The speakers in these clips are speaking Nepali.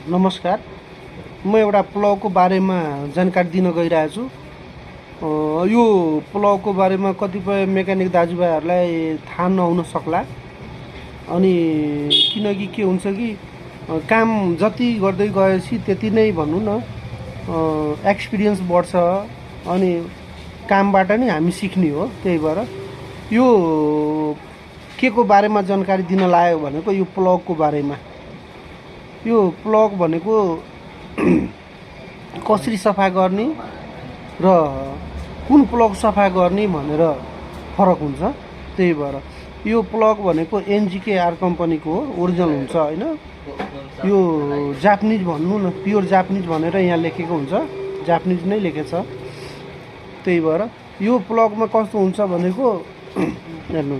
नमस्कार। म एउटा प्लगको बारेमा जानकारी दिन गइरहेको छु। यो प्लगको बारेमा कतिपय मेकानिक दाजुभाइहरूलाई थाहा नहुन सक्ला। अनि किनकि के हुन्छ कि काम जति गर्दै गएपछि त्यति नै भनौँ न एक्सपिरियन्स बढ्छ अनि कामबाट नै हामी सिक्ने हो। त्यही भएर यो के को बारेमा जानकारी दिन लाग्यो भनेको यो प्लगको बारेमा। यो प्लग भनेको कसरी सफा गर्ने र कुन प्लग सफा गर्ने भनेर फरक हुन्छ। त्यही भएर यो प्लग भनेको एनजिकेआर कम्पनीको हो, ओरिजिनल हुन्छ हैन। यो जापानिज भन्नु न, प्योर जापानिज भनेर यहाँ लेखेको हुन्छ, जापानिज नै लेखेछ। त्यही भएर यो प्लगमा कस्तो हुन्छ भनेको हेर्नु,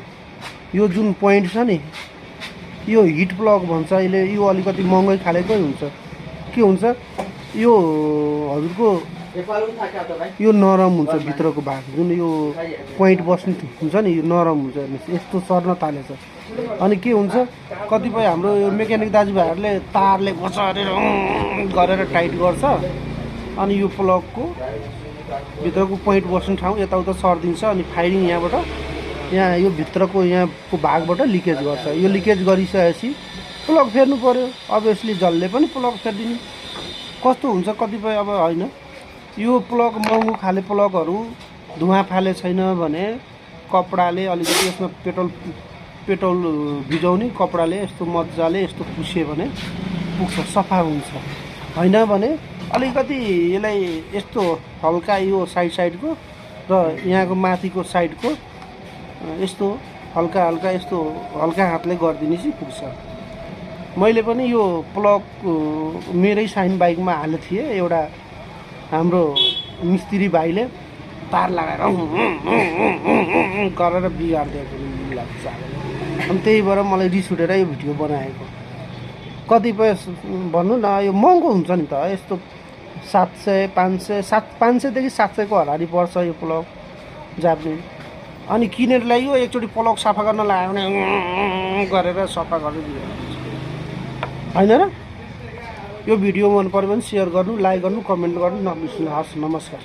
यो जुन पोइन्ट छ नि, यो हिट प्लग भन्छ अहिले। यो अलिकति महँगै खालेकै हुन्छ। के हुन्छ यो हजुरको यो नरम हुन्छ, भित्रको भाग जुन यो पोइन्ट बस्ने हुन्छ नि, यो नरम हुन्छ। यस्तो सर्न थालेछ। अनि के हुन्छ कतिपय हाम्रो यो मेकानिक दाजुभाइहरूले तारले घोचरेर गरेर टाइट गर्छ। अनि यो प्लगको भित्रको पोइन्ट बस्ने ठाउँ यताउता सर्दिन्छ। अनि फायरिङ यहाँबाट यहाँ यो भित्रको यहाँको भागबाट लिकेज गर्छ। यो लिकेज गरिसकेपछि प्लग फेर्नु पर्यो। अभियसली जसले पनि प्लग फेरिदिने। कस्तो हुन्छ कतिपय अब होइन, यो प्लग महँगो खाले प्लगहरू धुवा फाले छैन भने कपडाले अलिकति यसमा पेट्रोल भिजाउने कपडाले यस्तो मजाले यस्तो पुस्यो भने पुग्छ, सफा हुन्छ। होइन भने अलिकति यसलाई यस्तो हल्का यो साइडको र यहाँको माथिको साइडको यस्तो हल्का हल्का हातले गरिदिनेपछि पुग्छ। मैले पनि यो प्लग मेरै साइन बाइकमा हालेको थिएँ। एउटा हाम्रो मिस्त्री भाइले तार लगाएर गरेर बिगारिदिएको लाग्छ। अनि त्यही भएर मलाई रिस उठेर यो भिडियो बनाएको। कतिपय भन्नु न यो महँगो हुन्छ नि त, यस्तो 500देखि 700को हरारी पर्छ यो प्लग जापानिज। अनि किनेर ल्यायो, एकचोटि प्लग सफा गर्न लाग्यो भने गरेर सफा गरिदियो होइन र। यो भिडियो मन पऱ्यो भने सेयर गर्नु, लाइक गर्नु, कमेन्ट गर्नु नबिर्सनु। हस्, नमस्कार।